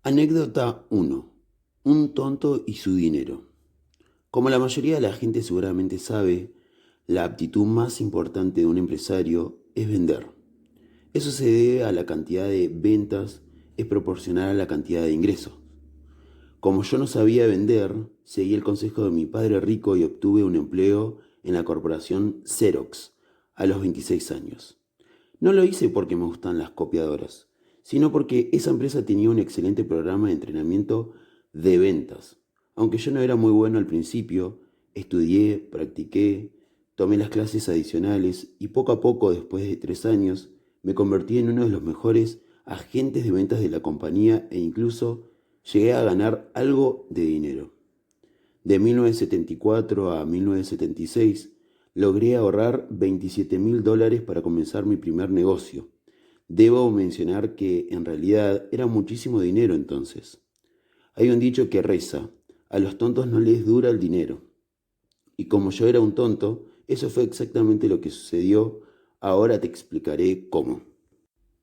Anécdota uno. Un tonto y su dinero. Como la mayoría de la gente seguramente sabe, la aptitud más importante de un empresario es vender. Eso se debe a la cantidad de ventas es proporcional a la cantidad de ingresos. Como yo no sabía vender, seguí el consejo de mi padre rico y obtuve un empleo en la corporación Xerox a los 26 años. No lo hice porque me gustan las copiadoras, sino porque esa empresa tenía un excelente programa de entrenamiento de ventas. Aunque yo no era muy bueno al principio, estudié, practiqué, tomé las clases adicionales y poco a poco, después de 3 años, me convertí en uno de los mejores agentes de ventas de la compañía e incluso llegué a ganar algo de dinero. De 1974 a 1976 logré ahorrar $27,000 para comenzar mi primer negocio. Debo mencionar que en realidad era muchísimo dinero entonces. Hay un dicho que reza, a los tontos no les dura el dinero. Y como yo era un tonto, eso fue exactamente lo que sucedió. Ahora te explicaré cómo.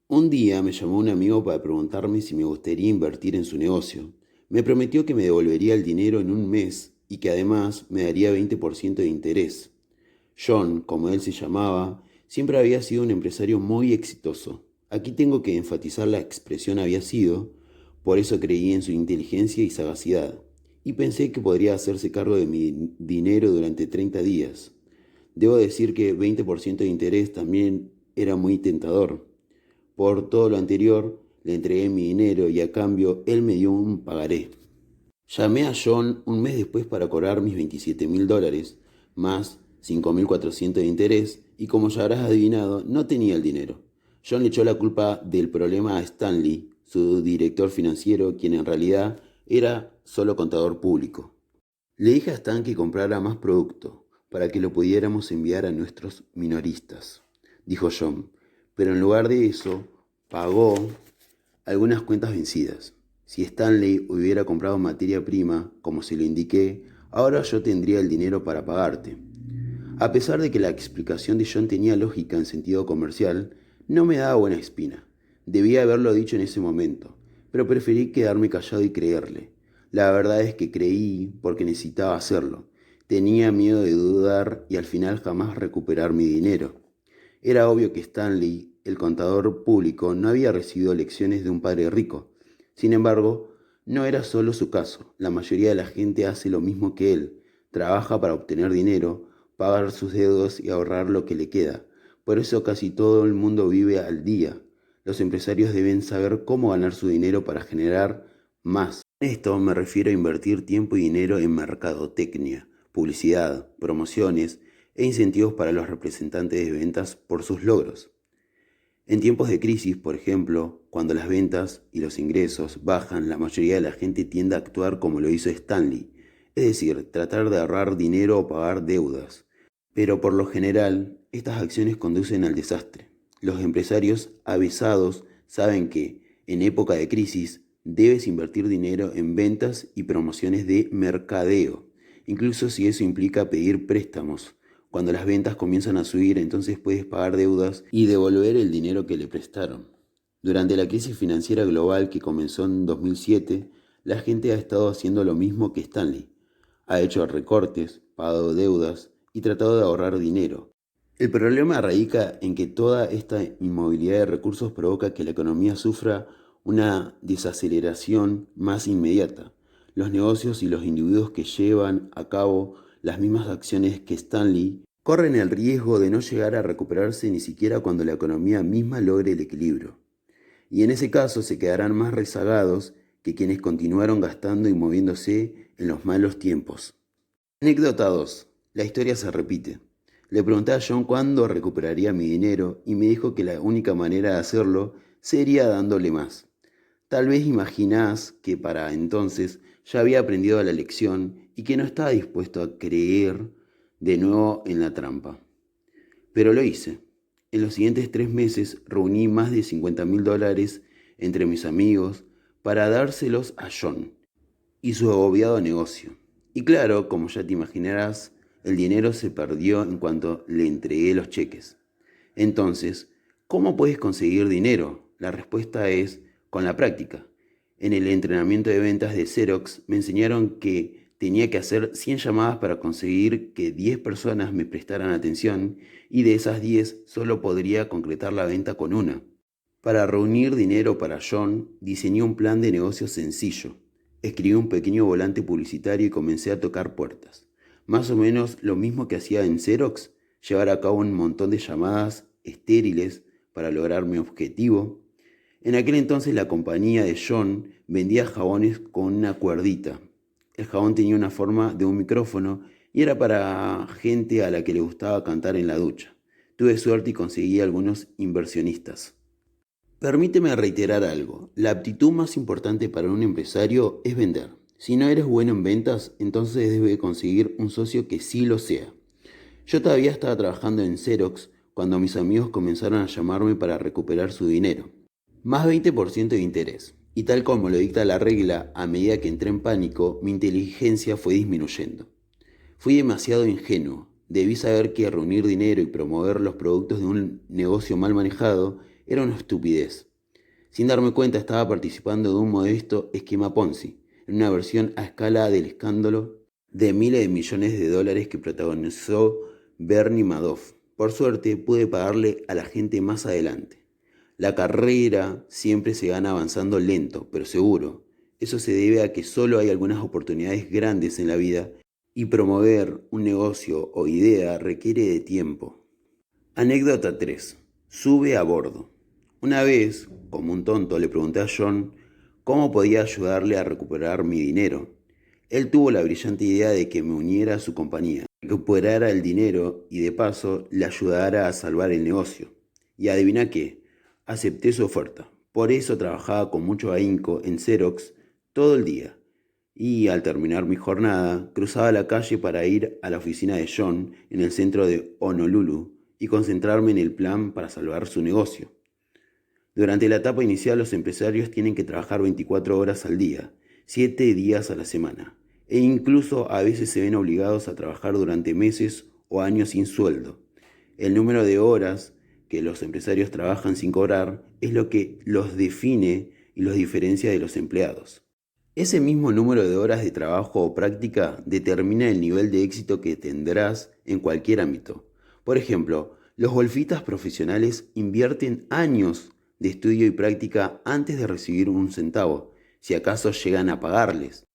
Un día me llamó un amigo para preguntarme si me gustaría invertir en su negocio. Me prometió que me devolvería el dinero en un mes y que además me daría 20% de interés. John, como él se llamaba, siempre había sido un empresario muy exitoso. Aquí tengo que enfatizar la expresión había sido, por eso creí en su inteligencia y sagacidad, y pensé que podría hacerse cargo de mi dinero durante 30 días. Debo decir que 20% de interés también era muy tentador. Por todo lo anterior, le entregué mi dinero y a cambio él me dio un pagaré. Llamé a John un mes después para cobrar mis $27,000, más 5,400 de interés, y como ya habrás adivinado, no tenía el dinero. John le echó la culpa del problema a Stanley, su director financiero, quien en realidad era solo contador público. Le dije a Stan que comprara más producto, para que lo pudiéramos enviar a nuestros minoristas, dijo John, pero en lugar de eso, pagó algunas cuentas vencidas. Si Stanley hubiera comprado materia prima, como se lo indiqué, ahora yo tendría el dinero para pagarte. A pesar de que la explicación de John tenía lógica en sentido comercial, no me daba buena espina. Debía haberlo dicho en ese momento, pero preferí quedarme callado y creerle. La verdad es que creí porque necesitaba hacerlo. Tenía miedo de dudar y al final jamás recuperar mi dinero. Era obvio que Stanley, el contador público, no había recibido lecciones de un padre rico. Sin embargo, no era solo su caso. La mayoría de la gente hace lo mismo que él. Trabaja para obtener dinero, pagar sus deudas y ahorrar lo que le queda. Por eso casi todo el mundo vive al día. Los empresarios deben saber cómo ganar su dinero para generar más. En esto me refiero a invertir tiempo y dinero en mercadotecnia, publicidad, promociones e incentivos para los representantes de ventas por sus logros. En tiempos de crisis, por ejemplo, cuando las ventas y los ingresos bajan, la mayoría de la gente tiende a actuar como lo hizo Stanley, es decir, tratar de ahorrar dinero o pagar deudas. Pero por lo general, estas acciones conducen al desastre. Los empresarios avisados saben que, en época de crisis, debes invertir dinero en ventas y promociones de mercadeo, incluso si eso implica pedir préstamos. Cuando las ventas comienzan a subir, entonces puedes pagar deudas y devolver el dinero que le prestaron. Durante la crisis financiera global que comenzó en 2007, la gente ha estado haciendo lo mismo que Stanley. Ha hecho recortes, pagado deudas y tratado de ahorrar dinero. El problema radica en que toda esta inmovilidad de recursos provoca que la economía sufra una desaceleración más inmediata. Los negocios y los individuos que llevan a cabo las mismas acciones que Stanley corren el riesgo de no llegar a recuperarse ni siquiera cuando la economía misma logre el equilibrio. Y en ese caso se quedarán más rezagados que quienes continuaron gastando y moviéndose en los malos tiempos. Anécdota 2. La historia se repite. Le pregunté a John cuándo recuperaría mi dinero y me dijo que la única manera de hacerlo sería dándole más. Tal vez imaginás que para entonces ya había aprendido la lección y que no estaba dispuesto a creer de nuevo en la trampa. Pero lo hice. En los siguientes 3 meses reuní más de $50,000 entre mis amigos para dárselos a John y su agobiado negocio. Y claro, como ya te imaginarás, el dinero se perdió en cuanto le entregué los cheques. Entonces, ¿cómo puedes conseguir dinero? La respuesta es con la práctica. En el entrenamiento de ventas de Xerox me enseñaron que tenía que hacer 100 llamadas para conseguir que 10 personas me prestaran atención y de esas 10 solo podría concretar la venta con una. Para reunir dinero para John, diseñé un plan de negocio sencillo. Escribí un pequeño volante publicitario y comencé a tocar puertas. Más o menos lo mismo que hacía en Xerox, llevar a cabo un montón de llamadas estériles para lograr mi objetivo. En aquel entonces la compañía de John vendía jabones con una cuerdita. El jabón tenía una forma de un micrófono y era para gente a la que le gustaba cantar en la ducha. Tuve suerte y conseguí algunos inversionistas. Permíteme reiterar algo. La aptitud más importante para un empresario es vender. Si no eres bueno en ventas, entonces debes conseguir un socio que sí lo sea. Yo todavía estaba trabajando en Xerox cuando mis amigos comenzaron a llamarme para recuperar su dinero. Más 20% de interés. Y tal como lo dicta la regla, a medida que entré en pánico, mi inteligencia fue disminuyendo. Fui demasiado ingenuo. Debí saber que reunir dinero y promover los productos de un negocio mal manejado era una estupidez. Sin darme cuenta estaba participando de un modesto esquema Ponzi, en una versión a escala del escándalo de miles de millones de dólares que protagonizó Bernie Madoff. Por suerte pude pagarle a la gente más adelante. La carrera siempre se gana avanzando lento, pero seguro. Eso se debe a que solo hay algunas oportunidades grandes en la vida y promover un negocio o idea requiere de tiempo. Anécdota 3. Sube a bordo. Una vez, como un tonto, le pregunté a John cómo podía ayudarle a recuperar mi dinero. Él tuvo la brillante idea de que me uniera a su compañía, recuperara el dinero y de paso le ayudara a salvar el negocio. Y adivina qué, acepté su oferta. Por eso trabajaba con mucho ahínco en Xerox todo el día. Y al terminar mi jornada, cruzaba la calle para ir a la oficina de John en el centro de Honolulu y concentrarme en el plan para salvar su negocio. Durante la etapa inicial los empresarios tienen que trabajar 24 horas al día, 7 días a la semana, e incluso a veces se ven obligados a trabajar durante meses o años sin sueldo. El número de horas que los empresarios trabajan sin cobrar es lo que los define y los diferencia de los empleados. Ese mismo número de horas de trabajo o práctica determina el nivel de éxito que tendrás en cualquier ámbito. Por ejemplo, los golfistas profesionales invierten años de estudio y práctica antes de recibir un centavo, si acaso llegan a pagarles.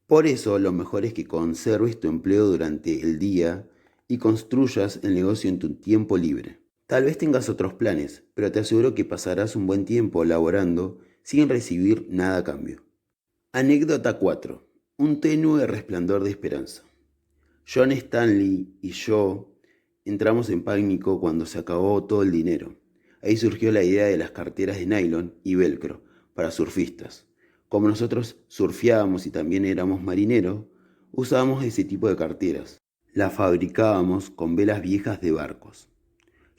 Por eso, lo mejor es que conserves tu empleo durante el día y construyas el negocio en tu tiempo libre. Tal vez tengas otros planes, pero te aseguro que pasarás un buen tiempo laborando sin recibir nada a cambio. Anécdota 4. Un tenue resplandor de esperanza. John Stanley y yo entramos en pánico cuando se acabó todo el dinero. Ahí surgió la idea de las carteras de nylon y velcro para surfistas. Como nosotros surfeábamos y también éramos marineros, usábamos ese tipo de carteras. Las fabricábamos con velas viejas de barcos.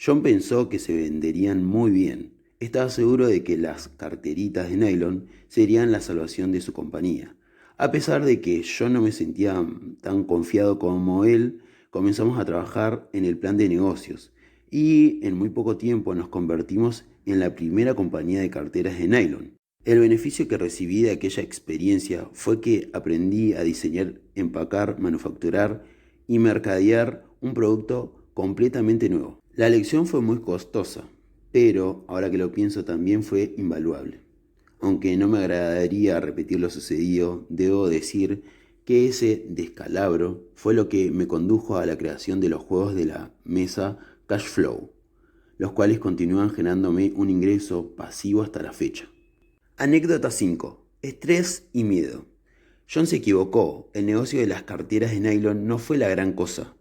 John pensó que se venderían muy bien. Estaba seguro de que las carteritas de nylon serían la salvación de su compañía. A pesar de que yo no me sentía tan confiado como él, comenzamos a trabajar en el plan de negocios y en muy poco tiempo nos convertimos en la primera compañía de carteras de nylon. El beneficio que recibí de aquella experiencia fue que aprendí a diseñar, empacar, manufacturar y mercadear un producto completamente nuevo. La lección fue muy costosa, pero ahora que lo pienso también fue invaluable. Aunque no me agradaría repetir lo sucedido, debo decir que ese descalabro fue lo que me condujo a la creación de los juegos de la mesa Cash Flow, los cuales continúan generándome un ingreso pasivo hasta la fecha. Anécdota 5. Estrés y miedo. John se equivocó, el negocio de las carteras de nylon no fue la gran cosa.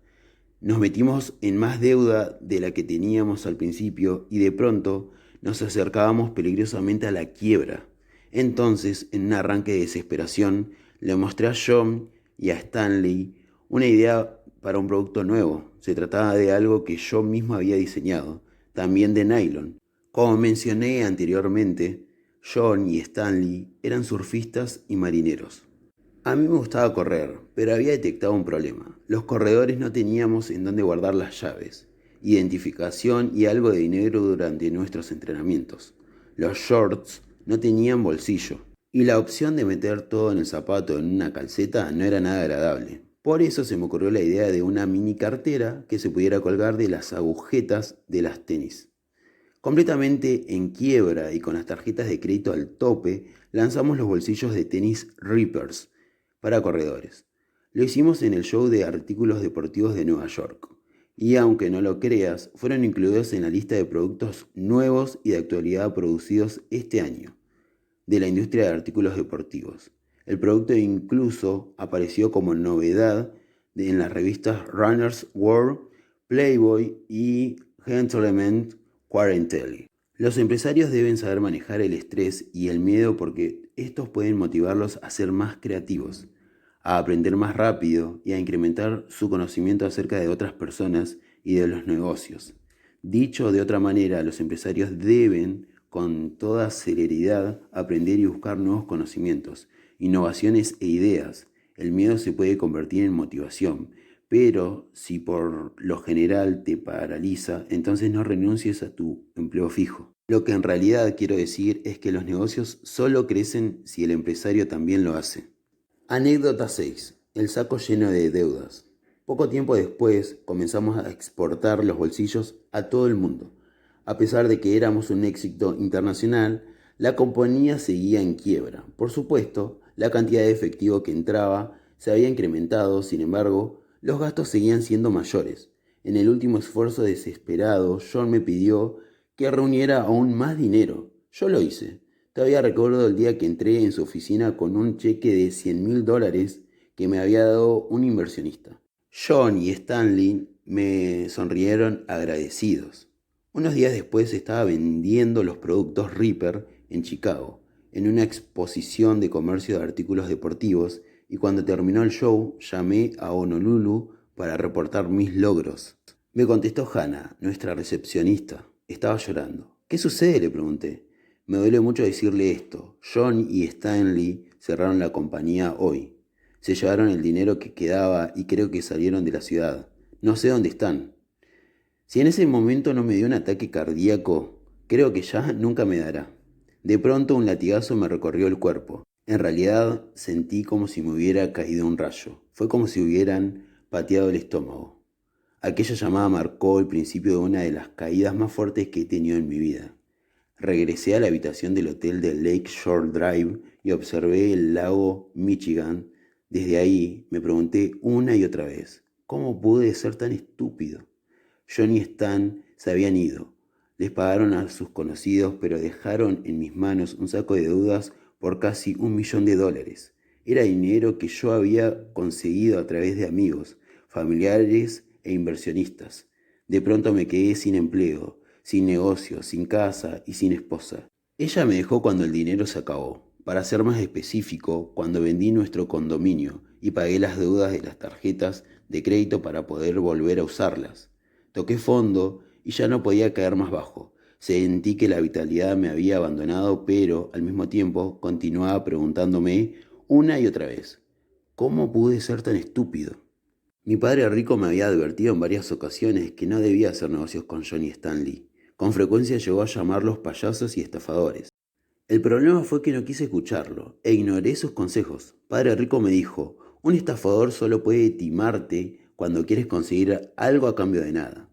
Nos metimos en más deuda de la que teníamos al principio y de pronto nos acercábamos peligrosamente a la quiebra. Entonces, en un arranque de desesperación, le mostré a John y a Stanley una idea para un producto nuevo. Se trataba de algo que yo mismo había diseñado, también de nylon. Como mencioné anteriormente, John y Stanley eran surfistas y marineros. A mí me gustaba correr, pero había detectado un problema. Los corredores no teníamos en dónde guardar las llaves, identificación y algo de dinero durante nuestros entrenamientos. Los shorts no tenían bolsillo. Y la opción de meter todo en el zapato en una calceta no era nada agradable. Por eso se me ocurrió la idea de una mini cartera que se pudiera colgar de las agujetas de las tenis. Completamente en quiebra y con las tarjetas de crédito al tope, lanzamos los bolsillos de tenis Reapers para corredores. Lo hicimos en el show de artículos deportivos de Nueva York. Y aunque no lo creas, fueron incluidos en la lista de productos nuevos y de actualidad producidos este año de la industria de artículos deportivos. El producto incluso apareció como novedad en las revistas Runner's World, Playboy y Gentleman Quarterly. Los empresarios deben saber manejar el estrés y el miedo porque estos pueden motivarlos a ser más creativos, a aprender más rápido y a incrementar su conocimiento acerca de otras personas y de los negocios. Dicho de otra manera, los empresarios deben con toda celeridad aprender y buscar nuevos conocimientos, innovaciones e ideas. El miedo se puede convertir en motivación, pero si por lo general te paraliza, entonces no renuncies a tu empleo fijo. Lo que en realidad quiero decir es que los negocios solo crecen si el empresario también lo hace. Anécdota 6. El saco lleno de deudas. Poco tiempo después comenzamos a exportar los bolsillos a todo el mundo. A pesar de que éramos un éxito internacional, la compañía seguía en quiebra. Por supuesto, la cantidad de efectivo que entraba se había incrementado, sin embargo, los gastos seguían siendo mayores. En el último esfuerzo desesperado, John me pidió que reuniera aún más dinero. Yo lo hice. Todavía recuerdo el día que entré en su oficina con un cheque de $100,000 que me había dado un inversionista. John y Stanley me sonrieron agradecidos. Unos días después estaba vendiendo los productos Reaper en Chicago, en una exposición de comercio de artículos deportivos, y cuando terminó el show llamé a Honolulu para reportar mis logros. Me contestó Hannah, nuestra recepcionista. Estaba llorando. ¿Qué sucede?, le pregunté. Me duele mucho decirle esto. John y Stanley cerraron la compañía hoy. Se llevaron el dinero que quedaba y creo que salieron de la ciudad. No sé dónde están. Si en ese momento no me dio un ataque cardíaco, creo que ya nunca me dará. De pronto un latigazo me recorrió el cuerpo. En realidad sentí como si me hubiera caído un rayo. Fue como si hubieran pateado el estómago. Aquella llamada marcó el principio de una de las caídas más fuertes que he tenido en mi vida. Regresé a la habitación del hotel de Lake Shore Drive y observé el lago Michigan. Desde ahí me pregunté una y otra vez, ¿cómo pude ser tan estúpido? John y Stan se habían ido. Les pagaron a sus conocidos, pero dejaron en mis manos un saco de deudas por casi $1,000,000. Era dinero que yo había conseguido a través de amigos, familiares e inversionistas. De pronto me quedé sin empleo, sin negocio, sin casa y sin esposa. Ella me dejó cuando el dinero se acabó. Para ser más específico, cuando vendí nuestro condominio y pagué las deudas de las tarjetas de crédito para poder volver a usarlas. Toqué fondo y ya no podía caer más bajo. Sentí que la vitalidad me había abandonado, pero al mismo tiempo continuaba preguntándome una y otra vez, ¿cómo pude ser tan estúpido? Mi padre rico me había advertido en varias ocasiones que no debía hacer negocios con John y Stanley. Con frecuencia llegó a llamarlos payasos y estafadores. El problema fue que no quise escucharlo e ignoré sus consejos. Padre rico me dijo, un estafador solo puede timarte cuando quieres conseguir algo a cambio de nada.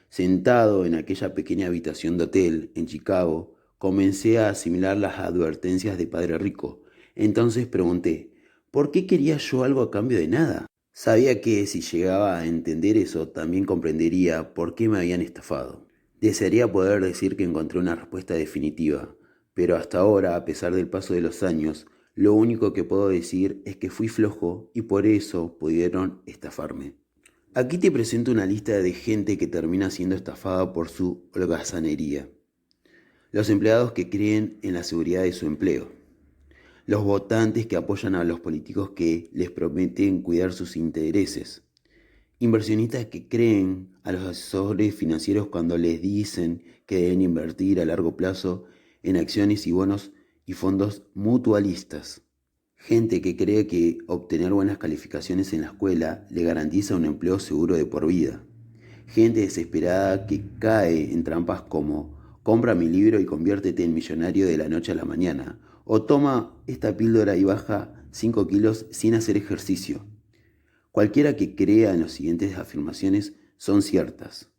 Sentado en aquella pequeña habitación de hotel en Chicago, comencé a asimilar las advertencias de Padre Rico. Entonces pregunté, ¿por qué quería yo algo a cambio de nada? Sabía que si llegaba a entender eso, también comprendería por qué me habían estafado. Desearía poder decir que encontré una respuesta definitiva, pero hasta ahora, a pesar del paso de los años, lo único que puedo decir es que fui flojo y por eso pudieron estafarme. Aquí te presento una lista de gente que termina siendo estafada por su holgazanería. Los empleados que creen en la seguridad de su empleo. Los votantes que apoyan a los políticos que les prometen cuidar sus intereses. Inversionistas que creen a los asesores financieros cuando les dicen que deben invertir a largo plazo en acciones y bonos y fondos mutualistas. Gente que cree que obtener buenas calificaciones en la escuela le garantiza un empleo seguro de por vida. Gente desesperada que cae en trampas como compra mi libro y conviértete en millonario de la noche a la mañana, O toma esta píldora y baja 5 kilos sin hacer ejercicio. Cualquiera que crea en las siguientes afirmaciones son ciertas.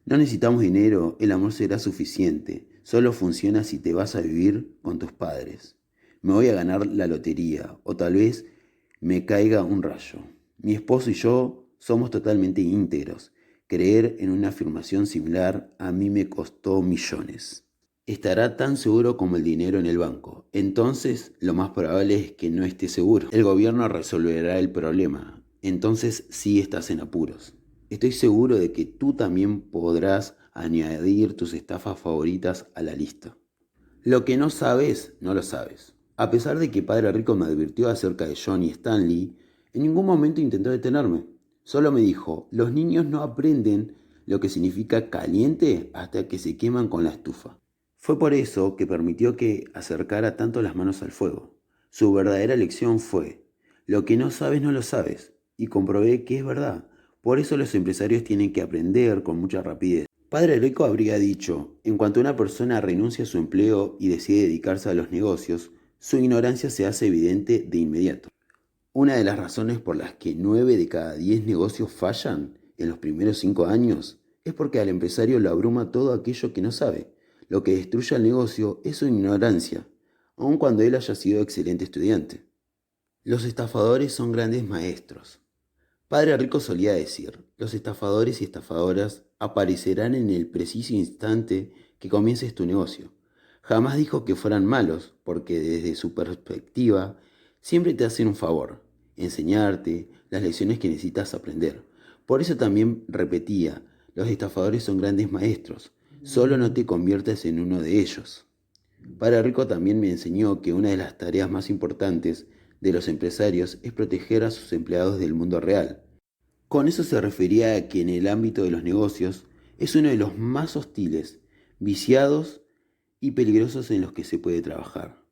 No necesitamos dinero, el amor será suficiente. Solo funciona si te vas a vivir con tus padres. Me voy a ganar la lotería o tal vez me caiga un rayo. Mi esposo y yo somos totalmente íntegros. Creer en una afirmación similar a mí me costó millones. Estará tan seguro como el dinero en el banco. Entonces, lo más probable es que no esté seguro. El gobierno resolverá el problema. Entonces, sí estás en apuros. Estoy seguro de que tú también podrás añadir tus estafas favoritas a la lista. Lo que no sabes, no lo sabes. A pesar de que Padre Rico me advirtió acerca de John y Stanley, en ningún momento intentó detenerme. Solo me dijo, los niños no aprenden lo que significa caliente hasta que se queman con la estufa. Fue por eso que permitió que acercara tanto las manos al fuego. Su verdadera lección fue, lo que no sabes no lo sabes, y comprobé que es verdad. Por eso los empresarios tienen que aprender con mucha rapidez. Padre Rico habría dicho, en cuanto una persona renuncia a su empleo y decide dedicarse a los negocios, su ignorancia se hace evidente de inmediato. Una de las razones por las que 9 de cada 10 negocios fallan en los primeros 5 años es porque al empresario lo abruma todo aquello que no sabe. Lo que destruye al negocio es su ignorancia, aun cuando él haya sido excelente estudiante. Los estafadores son grandes maestros. Padre Rico solía decir, los estafadores y estafadoras aparecerán en el preciso instante que comiences tu negocio. Jamás dijo que fueran malos, porque desde su perspectiva siempre te hacen un favor, enseñarte las lecciones que necesitas aprender. Por eso también repetía, los estafadores son grandes maestros, solo no te conviertas en uno de ellos. Padre Rico también me enseñó que una de las tareas más importantes de los empresarios es proteger a sus empleados del mundo real. Con eso se refería a que en el ámbito de los negocios es uno de los más hostiles, viciados y peligrosos en los que se puede trabajar.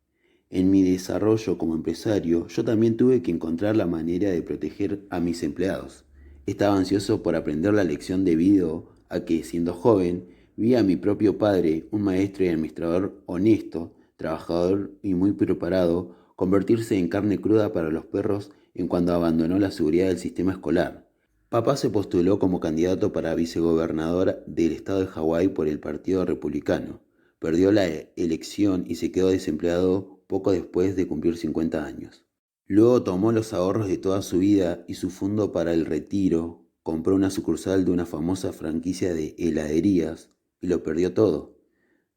En mi desarrollo como empresario, yo también tuve que encontrar la manera de proteger a mis empleados. Estaba ansioso por aprender la lección debido a que, siendo joven, vi a mi propio padre, un maestro y administrador honesto, trabajador y muy preparado, convertirse en carne cruda para los perros en cuando abandonó la seguridad del sistema escolar. Papá se postuló como candidato para vicegobernador del estado de Hawái por el Partido Republicano. Perdió la elección y se quedó desempleado poco después de cumplir 50 años. Luego tomó los ahorros de toda su vida y su fondo para el retiro, compró una sucursal de una famosa franquicia de heladerías y lo perdió todo.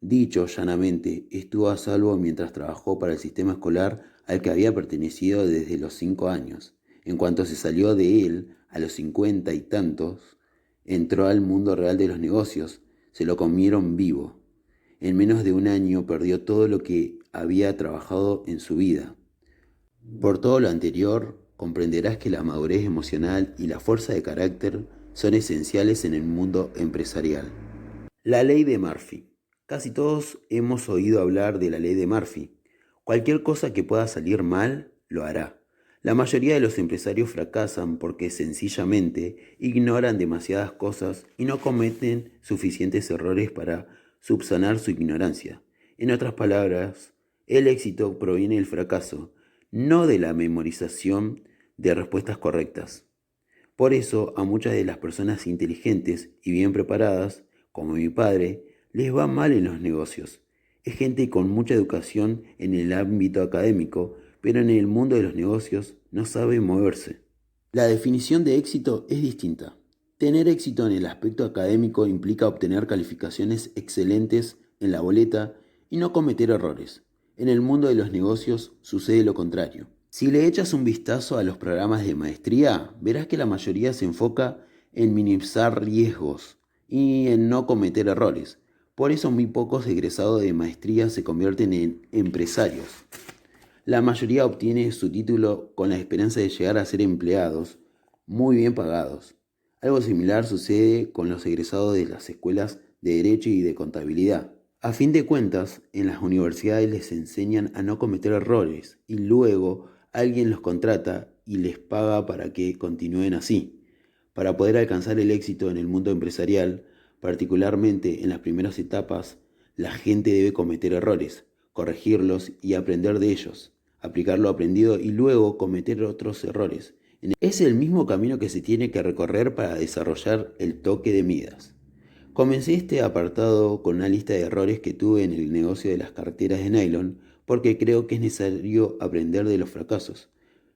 Dicho llanamente, estuvo a salvo mientras trabajó para el sistema escolar al que había pertenecido desde los 5 años. En cuanto se salió de él, a los 50 y tantos, entró al mundo real de los negocios. Se lo comieron vivo. En menos de un año perdió todo lo que había trabajado en su vida. Por todo lo anterior, comprenderás que la madurez emocional y la fuerza de carácter son esenciales en el mundo empresarial. La ley de Murphy. Casi todos hemos oído hablar de la ley de Murphy. Cualquier cosa que pueda salir mal, lo hará. La mayoría de los empresarios fracasan porque sencillamente ignoran demasiadas cosas y no cometen suficientes errores para subsanar su ignorancia. En otras palabras, el éxito proviene del fracaso, no de la memorización de respuestas correctas. Por eso, a muchas de las personas inteligentes y bien preparadas, como mi padre, les va mal en los negocios. Es gente con mucha educación en el ámbito académico, pero en el mundo de los negocios no sabe moverse. La definición de éxito es distinta. Tener éxito en el aspecto académico implica obtener calificaciones excelentes en la boleta y no cometer errores. En el mundo de los negocios sucede lo contrario. Si le echas un vistazo a los programas de maestría, verás que la mayoría se enfoca en minimizar riesgos y en no cometer errores. Por eso muy pocos egresados de maestría se convierten en empresarios. La mayoría obtiene su título con la esperanza de llegar a ser empleados muy bien pagados. Algo similar sucede con los egresados de las escuelas de Derecho y de Contabilidad. A fin de cuentas, en las universidades les enseñan a no cometer errores y luego alguien los contrata y les paga para que continúen así. Para poder alcanzar el éxito en el mundo empresarial, particularmente en las primeras etapas, la gente debe cometer errores, corregirlos y aprender de ellos, aplicar lo aprendido y luego cometer otros errores. Es el mismo camino que se tiene que recorrer para desarrollar el toque de Midas. Comencé este apartado con una lista de errores que tuve en el negocio de las carteras de nylon porque creo que es necesario aprender de los fracasos.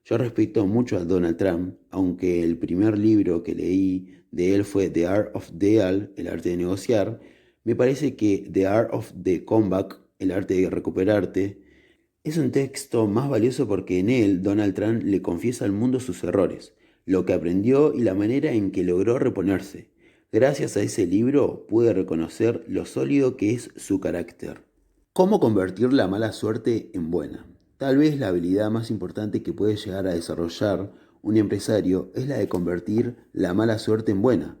Yo respeto mucho a Donald Trump, aunque el primer libro que leí de él fue The Art of Deal, el arte de negociar. Me parece que The Art of the Comeback, el arte de recuperarte, es un texto más valioso porque en él Donald Trump le confiesa al mundo sus errores, lo que aprendió y la manera en que logró reponerse. Gracias a ese libro pude reconocer lo sólido que es su carácter. ¿Cómo convertir la mala suerte en buena? Tal vez la habilidad más importante que puede llegar a desarrollar un empresario es la de convertir la mala suerte en buena.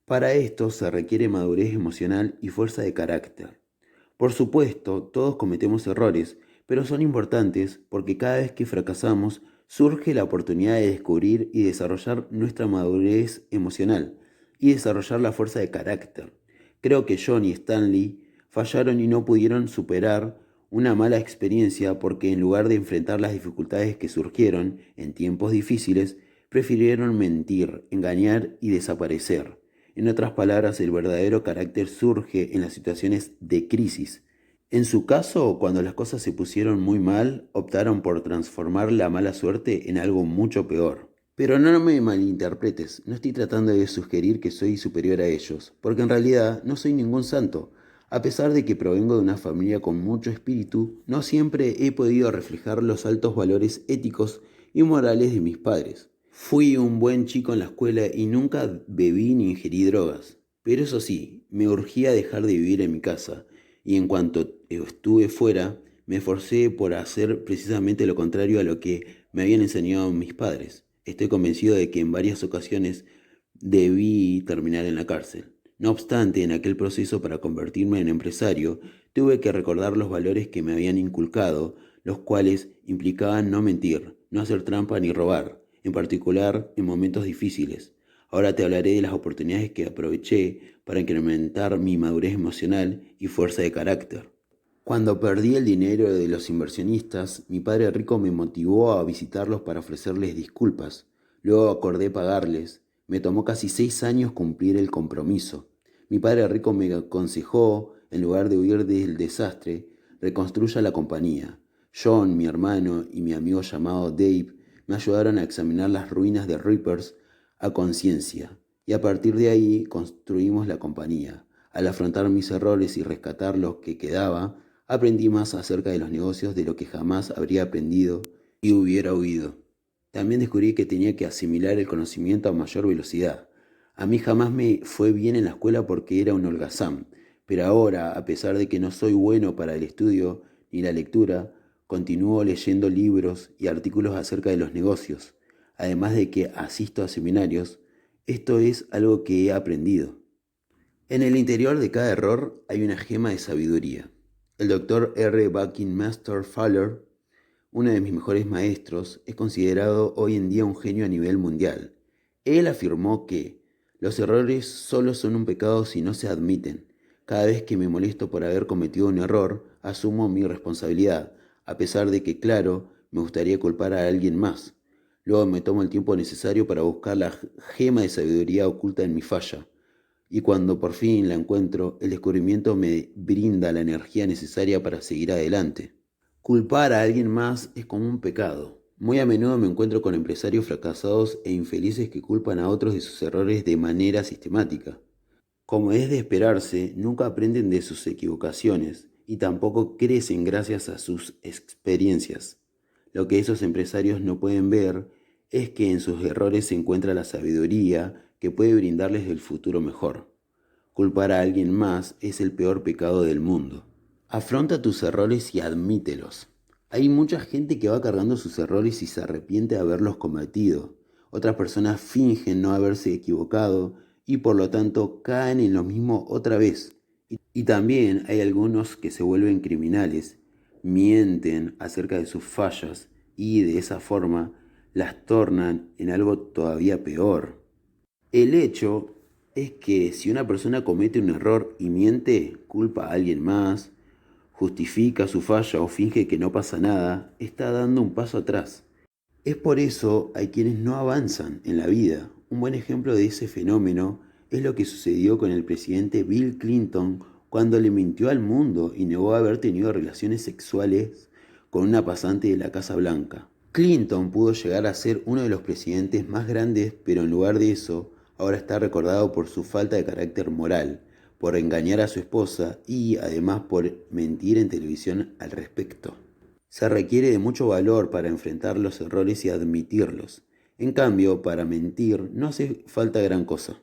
Para esto se requiere madurez emocional y fuerza de carácter. Por supuesto, todos cometemos errores, pero son importantes porque cada vez que fracasamos surge la oportunidad de descubrir y desarrollar nuestra madurez emocional y desarrollar la fuerza de carácter. Creo que John y Stanley fallaron y no pudieron superar una mala experiencia porque en lugar de enfrentar las dificultades que surgieron en tiempos difíciles, prefirieron mentir, engañar y desaparecer. En otras palabras, el verdadero carácter surge en las situaciones de crisis. En su caso, cuando las cosas se pusieron muy mal, optaron por transformar la mala suerte en algo mucho peor. Pero no me malinterpretes, no estoy tratando de sugerir que soy superior a ellos, porque en realidad no soy ningún santo. A pesar de que provengo de una familia con mucho espíritu, no siempre he podido reflejar los altos valores éticos y morales de mis padres. Fui un buen chico en la escuela y nunca bebí ni ingerí drogas. Pero eso sí, me urgía dejar de vivir en mi casa, y en cuanto estuve fuera, me esforcé por hacer precisamente lo contrario a lo que me habían enseñado mis padres. Estoy convencido de que en varias ocasiones debí terminar en la cárcel. No obstante, en aquel proceso para convertirme en empresario, tuve que recordar los valores que me habían inculcado, los cuales implicaban no mentir, no hacer trampa ni robar, en particular en momentos difíciles. Ahora te hablaré de las oportunidades que aproveché para incrementar mi madurez emocional y fuerza de carácter. Cuando perdí el dinero de los inversionistas, mi padre rico me motivó a visitarlos para ofrecerles disculpas. Luego acordé pagarles. Me tomó casi 6 años cumplir el compromiso. Mi padre rico me aconsejó, en lugar de huir del desastre, reconstruya la compañía. John, mi hermano y mi amigo llamado Dave me ayudaron a examinar las ruinas de Rippers a conciencia, y a partir de ahí construimos la compañía. Al afrontar mis errores y rescatar lo que quedaba, aprendí más acerca de los negocios de lo que jamás habría aprendido y hubiera oído. También descubrí que tenía que asimilar el conocimiento a mayor velocidad. A mí jamás me fue bien en la escuela porque era un holgazán, pero ahora, a pesar de que no soy bueno para el estudio ni la lectura, continúo leyendo libros y artículos acerca de los negocios. Además de que asisto a seminarios, esto es algo que he aprendido. En el interior de cada error hay una gema de sabiduría. El Dr. R. Buckminster Fuller, uno de mis mejores maestros, es considerado hoy en día un genio a nivel mundial. Él afirmó que los errores solo son un pecado si no se admiten. Cada vez que me molesto por haber cometido un error, asumo mi responsabilidad, a pesar de que, claro, me gustaría culpar a alguien más. Luego me tomo el tiempo necesario para buscar la gema de sabiduría oculta en mi falla. Y cuando por fin la encuentro, el descubrimiento me brinda la energía necesaria para seguir adelante. Culpar a alguien más es como un pecado. Muy a menudo me encuentro con empresarios fracasados e infelices que culpan a otros de sus errores de manera sistemática. Como es de esperarse, nunca aprenden de sus equivocaciones y tampoco crecen gracias a sus experiencias. Lo que esos empresarios no pueden ver es que en sus errores se encuentra la sabiduría que puede brindarles el futuro mejor. Culpar a alguien más es el peor pecado del mundo. Afronta tus errores y admítelos. Hay mucha gente que va cargando sus errores y se arrepiente de haberlos cometido. Otras personas fingen no haberse equivocado y por lo tanto caen en lo mismo otra vez. Y también hay algunos que se vuelven criminales, mienten acerca de sus fallas y de esa forma las tornan en algo todavía peor. El hecho es que si una persona comete un error y miente, culpa a alguien más, justifica su falla o finge que no pasa nada, está dando un paso atrás. Es por eso hay quienes no avanzan en la vida. Un buen ejemplo de ese fenómeno es lo que sucedió con el presidente Bill Clinton cuando le mintió al mundo y negó haber tenido relaciones sexuales con una pasante de la Casa Blanca. Clinton pudo llegar a ser uno de los presidentes más grandes, pero en lugar de eso, ahora está recordado por su falta de carácter moral, por engañar a su esposa y además por mentir en televisión al respecto. Se requiere de mucho valor para enfrentar los errores y admitirlos. En cambio, para mentir no hace falta gran cosa.